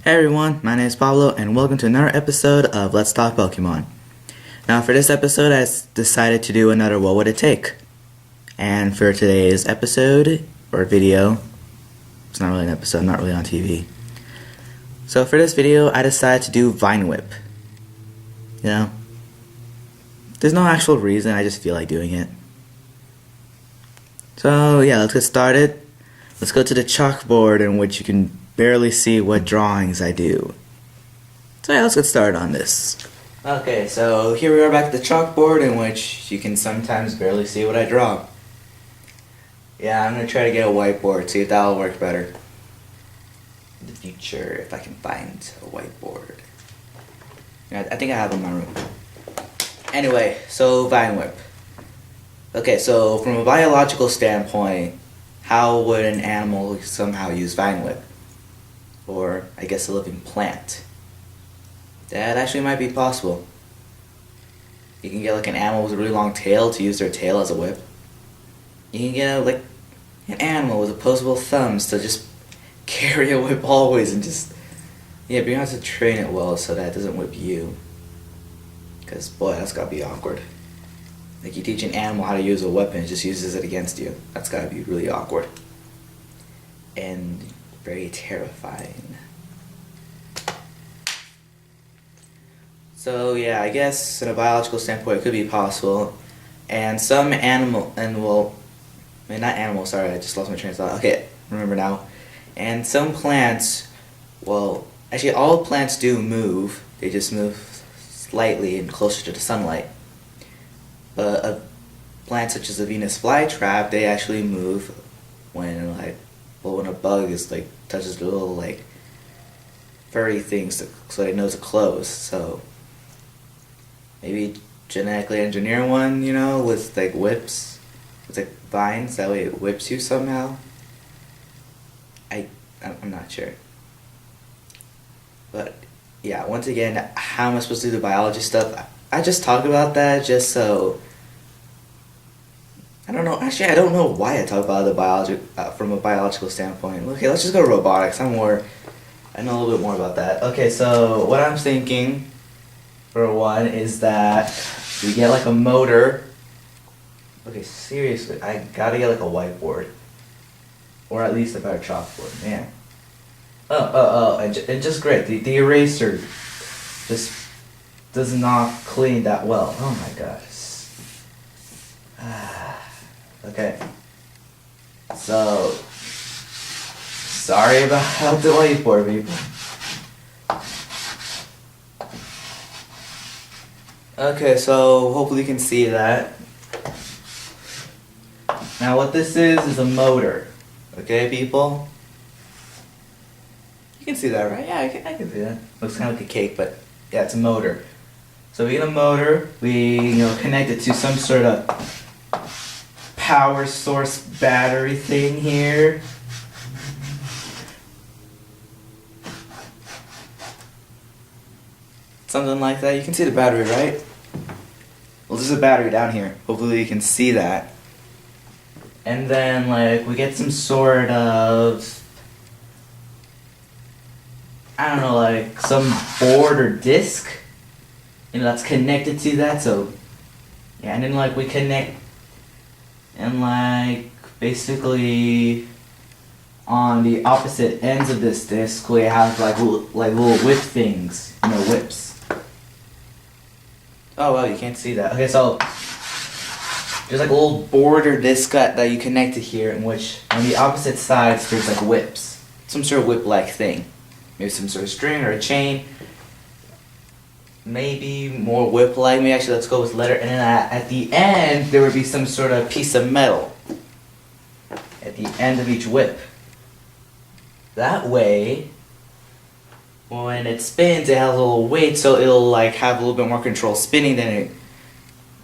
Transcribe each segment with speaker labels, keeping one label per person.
Speaker 1: Hey everyone, my name is Pablo and welcome to another episode of Let's Talk Pokemon. Now for this episode I decided to do another What Would It Take? And for today's episode, or video, it's not really an episode, not really on TV. So for this video I decided to do Vine Whip. You know, there's no actual reason, I just feel like doing it. So yeah, let's get started. Let's go to the chalkboard in which you can barely see what drawings I do. So yeah, let's get started on this. Okay, so here we are back at the chalkboard in which you can sometimes barely see what I draw. Yeah, I'm going to try to get a whiteboard, see if that'll work better in the future, if I can find a whiteboard. Yeah, I think I have it in my room. Anyway, so Vine Whip. Okay, so from a biological standpoint, how would an animal somehow use Vine Whip? Or, I guess, a living plant. That actually might be possible. You can get like an animal with a really long tail to use their tail as a whip. You can get like an animal with opposable thumbs to just carry a whip always and just... Yeah, but you have to train it well so that it doesn't whip you. Because, boy, that's gotta be awkward. Like, you teach an animal how to use a weapon, it just uses it against you. That's gotta be really awkward. And very terrifying. So yeah, I guess in a biological standpoint it could be possible. And some animal, not animals, sorry, I just lost my train of thought. Okay, remember now. And some plants, well, actually all plants do move. They just move slightly and closer to the sunlight. But a plant such as a Venus flytrap, they actually move when when a bug is touches the little furry things so it knows to close. So maybe genetically engineer one, you know, with whips, with vines. That way it whips you somehow. I'm not sure. But yeah, once again, how am I supposed to do the biology stuff? I just talk about that just so. I don't know. Actually, I don't know why I talk about the biology from a biological standpoint. Okay, let's just go to robotics. I know a little bit more about that. Okay, so what I'm thinking, for one, is that we get like a motor. Okay, seriously, I gotta get like a whiteboard, or at least a better chalkboard, man. And just great. The eraser just does not clean that well. Oh my gosh. Okay, so sorry about the whiteboard, people. Okay, so hopefully you can see that. Now what this is a motor. Okay, people? You can see that, right? Yeah, I can see that. Looks kind of like a cake, but yeah, it's a motor. So we get a motor, we connect it to some sort of power source battery thing here. Something like that. You can see the battery, right? Well, there's a battery down here. Hopefully you can see that. And then we get some sort of, I don't know, some board or disc, that's connected to that. So yeah, and then we connect. And basically on the opposite ends of this disc we have little whip things, whips. Oh well, you can't see that. Okay, so there's a little board or disc that you connect to here, in which on the opposite sides there's whips. Some sort of whip-like thing. Maybe some sort of string or a chain. Maybe more whip-like. Maybe actually let's go with letter. And then at the end there would be some sort of piece of metal at the end of each whip. That way, when it spins, it has a little weight, so it'll have a little bit more control spinning than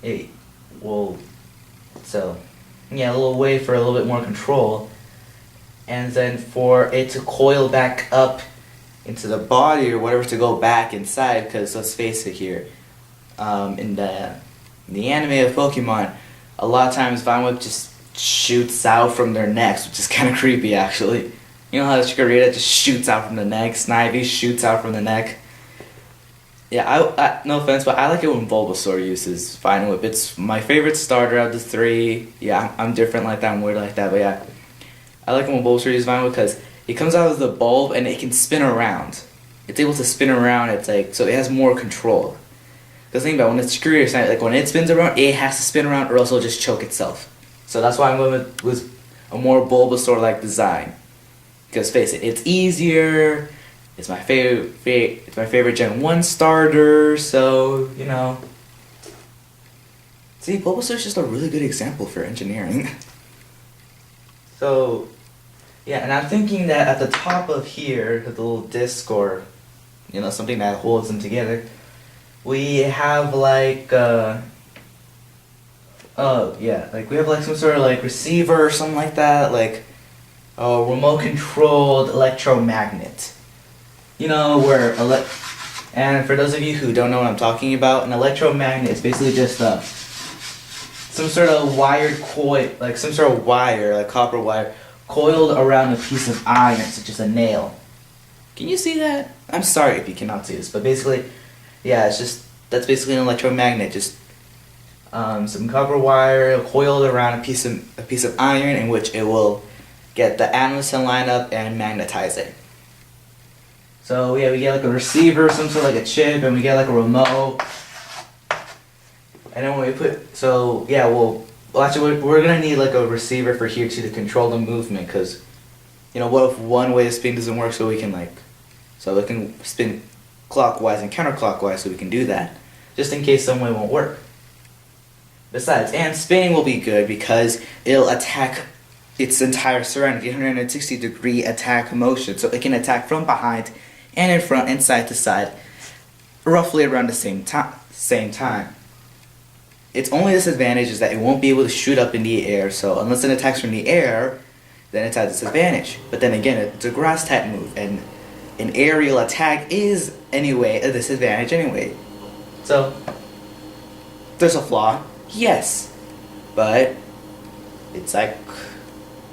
Speaker 1: it will. So yeah, a little weight for a little bit more control, and then for it to coil back up into the body or whatever to go back inside, because let's face it here, in the anime of Pokemon, a lot of times Vine Whip just shoots out from their necks, which is kind of creepy actually. You know how the Chikorita just shoots out from the neck, Snivy shoots out from the neck. Yeah, I no offense, but I like it when Bulbasaur uses Vine Whip. It's my favorite starter out of the three. Yeah, I'm different like that, I'm weird like that, but yeah. I like it when Bulbasaur uses Vine Whip because it comes out of the bulb and it can spin around. It's able to spin around, it's like, so it has more control. Because think about it, when it's Chikorita, like when it spins around, it has to spin around or else it'll just choke itself. So that's why I'm going with a more Bulbasaur-like design. Because face it, it's easier. It's my favorite. It's my favorite Gen 1 starter. So you know. See, Bulbasaur is just a really good example for engineering. So, yeah, and I'm thinking that at the top of here, the little disc or, you know, something that holds them together, we have like, oh yeah, like we have like some sort of like receiver or something like that, like a remote controlled electromagnet. You know, where and for those of you who don't know what I'm talking about, an electromagnet is basically just some sort of wired coil, like some sort of wire, like copper wire, coiled around a piece of iron, such as a nail. Can you see that? I'm sorry if you cannot see this, but basically, yeah, it's just, that's basically an electromagnet, just some copper wire coiled around a piece of iron in which it will get the atoms to line up and magnetize it. So yeah, we get like a receiver, some sort of like a chip, and we get like a remote. And then when we put, so yeah, well actually we're gonna need like a receiver for here too to control the movement, because you know, what if one way of spin doesn't work, so we can like, so it can spin clockwise and counterclockwise, so we can do that, just in case some way won't work. Besides, and spinning will be good because it'll attack its entire surrounding, 360-degree attack motion, so it can attack from behind and in front and side to side, roughly around the same time. Its only disadvantage is that it won't be able to shoot up in the air, so unless it attacks from the air, then it's at a disadvantage. But then again, it's a grass type move, and an aerial attack is anyway a disadvantage anyway. So there's a flaw, yes, but it's like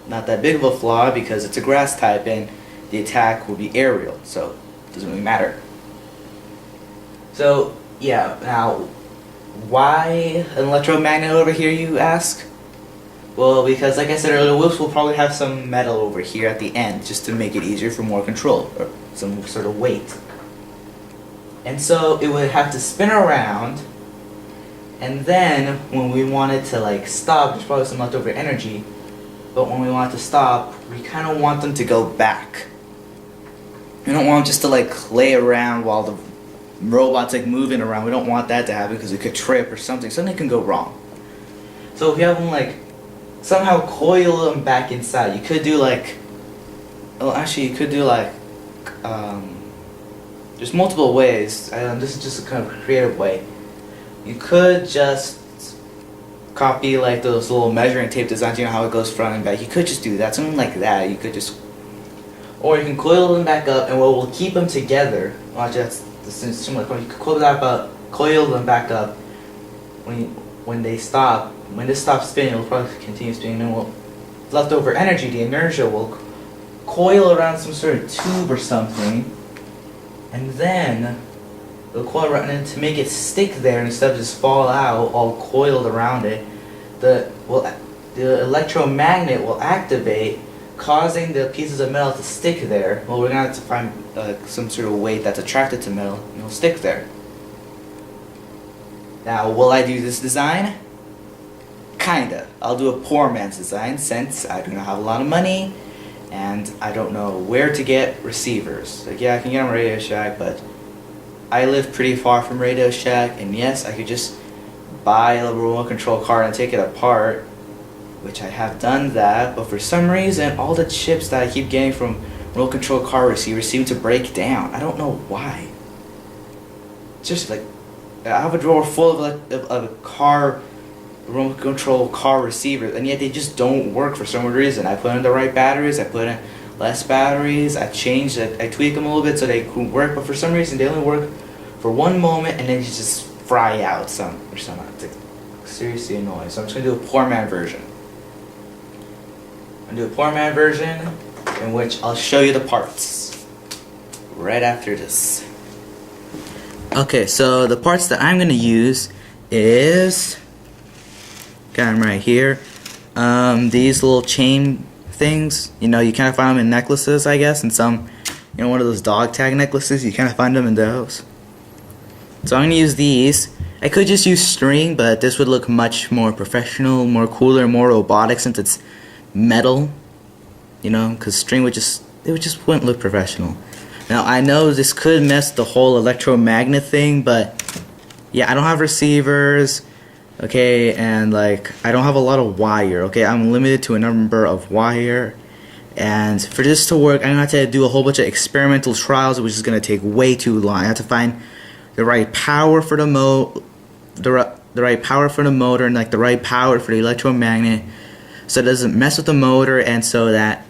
Speaker 1: not that big of a flaw because it's a grass type and the attack will be aerial, so it doesn't really matter. So yeah, now why an electromagnet over here, you ask? Well, because like I said earlier, Whips will probably have some metal over here at the end just to make it easier for more control, or some sort of weight. And so it would have to spin around, and then when we wanted to like stop, there's probably some leftover energy, but when we want to stop, we kind of want them to go back. We don't want them just to like lay around while the robot's like moving around. We don't want that to happen because it could trip or something. Something can go wrong. So if you have them like somehow coil them back inside, you could do like, well actually you could do like, there's multiple ways. This is just a kind of creative way. You could just copy like those little measuring tape designs, you know how it goes front and back. You could just do that, something like that. You could just, or you can coil them back up, and what will keep them together. Watch, that's similar. You could coil them back up when they stop. When this stops spinning, it'll probably continue spinning, and leftover energy, the inertia, will coil around some sort of tube or something, and then it'll coil around, and to make it stick there instead of just fall out all coiled around it, the electromagnet will activate, causing the pieces of metal to stick there. Well, we're gonna have to find some sort of weight that's attracted to metal, and it'll stick there. Now, will I do this design? Kinda. I'll do a poor man's design since I do not have a lot of money, and I don't know where to get receivers. Like, yeah, I can get them on Radio Shack, but I live pretty far from Radio Shack, and yes, I could just buy a remote control card and take it apart, which I have done that, but for some reason, all the chips that I keep getting from remote control car receivers seem to break down. I don't know why. Just like, I have a drawer full of car remote control car receivers, and yet they just don't work for some reason. I put in the right batteries, I put in less batteries, I tweak them a little bit so they can work, but for some reason they only work for one moment and then you just fry out some. It's like seriously annoying. So I'm just gonna do a poor man version. I'm gonna do a poor man version, in which I'll show you the parts right after this. Okay, so the parts that I'm gonna use is, got them right here. These little chain things, you know, you kind of find them in necklaces, I guess, and some, you know, one of those dog tag necklaces, you kind of find them in those. So I'm gonna use these. I could just use string, but this would look much more professional, more cooler, more robotic since it's metal, you know, because string would just, wouldn't look professional. Now I know this could mess the whole electromagnet thing, but yeah, I don't have receivers, okay, and like I don't have a lot of wire, okay. I'm limited to a number of wire, and for this to work, I'm gonna have to do a whole bunch of experimental trials, which is gonna take way too long. I have to find the right power for the right power for the motor, and like the right power for the electromagnet, so it doesn't mess with the motor, and so that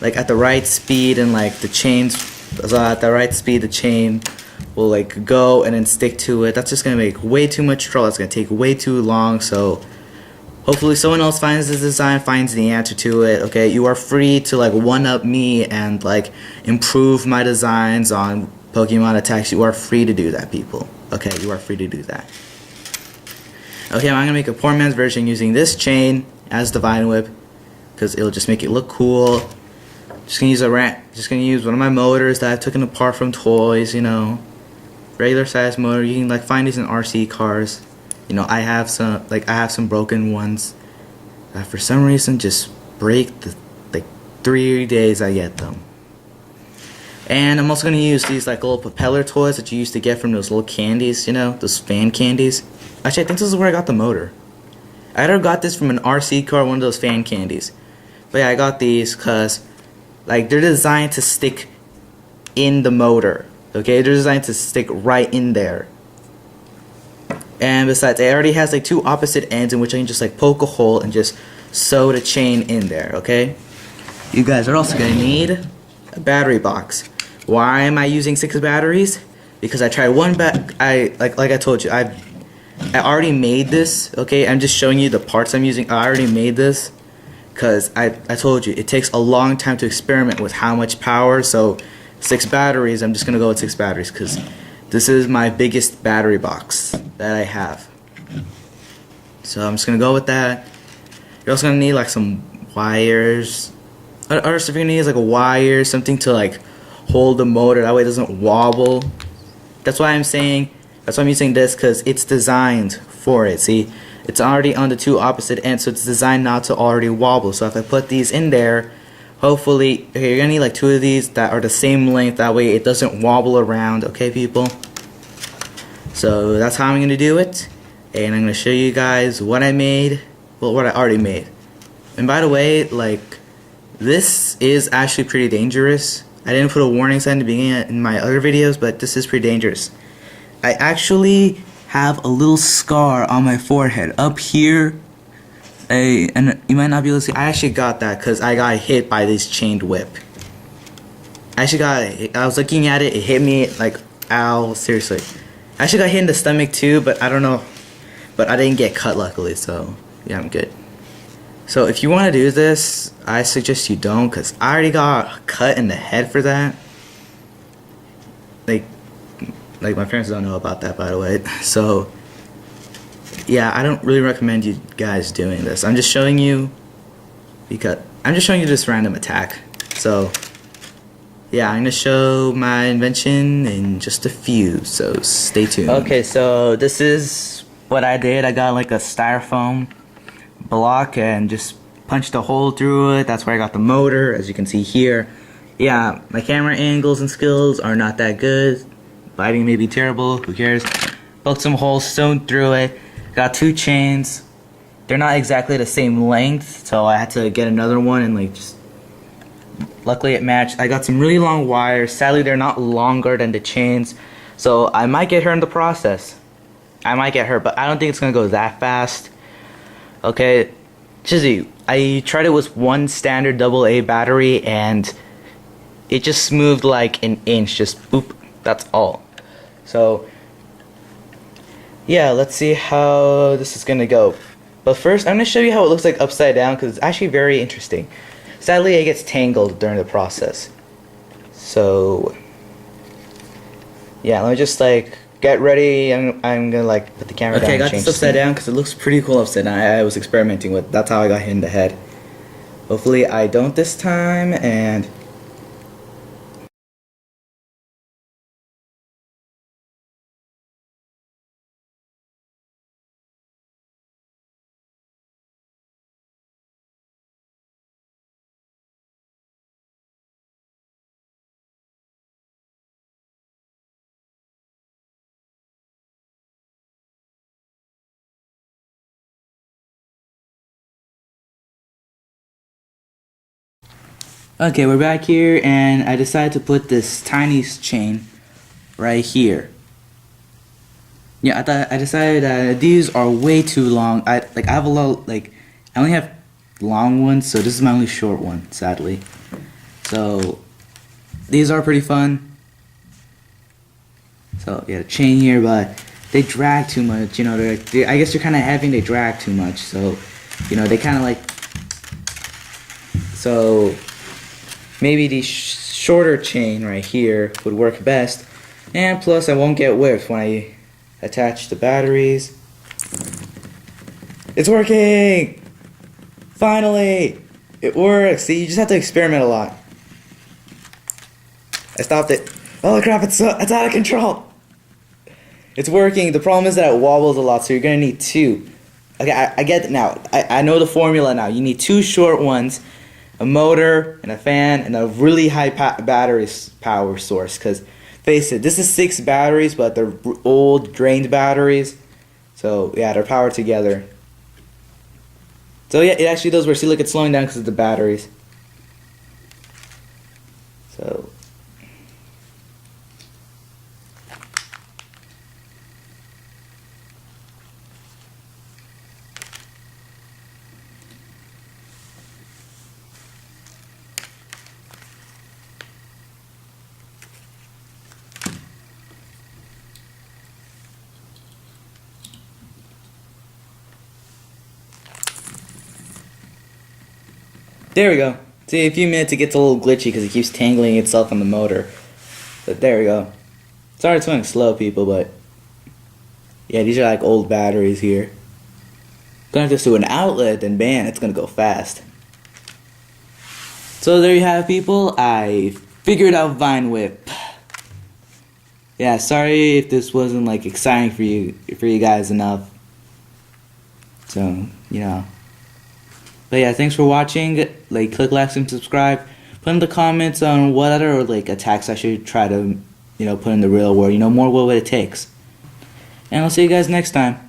Speaker 1: like at the right speed and like the chains, so at the right speed the chain will like go and then stick to it. That's just gonna make way too much trouble. It's gonna take way too long. So hopefully someone else finds this design, finds the answer to it. Okay, you are free to like one-up me and like improve my designs on Pokemon attacks. You are free to do that, people. Okay, you are free to do that. Okay, I'm gonna make a poor man's version using this chain as the Vine Whip because it'll just make it look cool. Just gonna use one of my motors that I've taken apart from toys, you know, regular size motor. You can like find these in RC cars. You know, I have some broken ones that for some reason just break the like 3 days I get them. And I'm also gonna use these like little propeller toys that you used to get from those little candies, you know, those fan candies. Actually, I think this is where I got the motor. I either got this from an RC car or one of those fan candies. But yeah, I got these because like they're designed to stick in the motor. Okay, they're designed to stick right in there. And besides, it already has like 2 opposite ends in which I can just like poke a hole and just sew the chain in there. Okay, you guys are also gonna need a battery box. Why am I using 6 batteries? Because I tried one like I told you, I already made this. Okay, I'm just showing you the parts I'm using. I already made this because I told you it takes a long time to experiment with how much power. So 6 batteries, I'm just gonna go with 6 batteries because this is my biggest battery box that I have. So I'm just gonna go with that. You're also gonna need like some wires, or if you're gonna use like a wire, something to like hold the motor, that way it doesn't wobble. That's why I'm using this, because it's designed for it. See, it's already on the 2 opposite ends, so it's designed not to already wobble. So if I put these in there, hopefully, okay, you're gonna need like 2 of these that are the same length, that way it doesn't wobble around. Okay, people, so that's how I'm gonna do it, and I'm gonna show you guys what I made, well, what I already made. And by the way, like, this is actually pretty dangerous. I didn't put a warning sign to begin in my other videos, but this is pretty dangerous. I actually have a little scar on my forehead up here, and you might not be able to see. I actually got that because I got hit by this chained whip. I was looking at it, it hit me like, ow, seriously. I actually got hit in the stomach too, but I don't know, but I didn't get cut luckily, so yeah, I'm good. So if you want to do this, I suggest you don't, because I already got cut in the head for that. Like my parents don't know about that, by the way. So yeah, I don't really recommend you guys doing this. I'm just showing you this random attack. So yeah, I'm gonna show my invention in just a few, so stay tuned. Okay, so this is what I did. I got like a styrofoam block and just punched a hole through it. That's where I got the motor, as you can see here. Yeah, my camera angles and skills are not that good. Lighting may be terrible, who cares? Poked some holes, sewn through it. Got 2 chains. They're not exactly the same length, so I had to get another one and like just, luckily it matched. I got some really long wires. Sadly, they're not longer than the chains, so I might get her in the process. I might get her, but I don't think it's gonna go that fast. Okay, Chizzy, I tried it with 1 standard AA battery and it just moved like an inch, just boop, that's all. So yeah, let's see how this is gonna go. But first, I'm gonna show you how it looks like upside down, because it's actually very interesting. Sadly, it gets tangled during the process. So yeah, let me just like get ready. I'm gonna like put the camera down. Okay, I got this upside down because it looks pretty cool upside down. I was experimenting with. That's how I got hit in the head. Hopefully I don't this time. And okay, we're back here, and I decided to put this tiny chain right here. Yeah, I decided these are way too long. I have a lot, I only have long ones, so this is my only short one, sadly. So these are pretty fun. So yeah, the chain here, but they drag too much. You know, I guess they're kind of heavy and they drag too much. So, you know, they kind of like. So maybe the shorter chain right here would work best, and plus I won't get whipped when I attach the batteries. It's working! Finally! It works! See, you just have to experiment a lot. I stopped it. Oh crap, it's out of control! It's working. The problem is that it wobbles a lot, so you're gonna need two. Okay, I get it now. I know the formula now. You need two short ones, a motor and a fan, and a really high battery power source. Because face it, this is 6 batteries, but they're old drained batteries. So yeah, they're powered together. So yeah, it actually does work. See, look, it's slowing down because of the batteries. So there we go. See, a few minutes it gets a little glitchy because it keeps tangling itself on the motor. But there we go. Sorry it's going slow, people, but yeah, these are like old batteries here. Connect this to an outlet, then bam, it's gonna go fast. So there you have it, people. I figured out Vine Whip. Yeah, sorry if this wasn't like exciting for you guys enough. So, you know. But yeah, thanks for watching. Like, click like and subscribe. Put in the comments on what other like attacks I should try to, you know, put in the real world. You know, more what it takes. And I'll see you guys next time.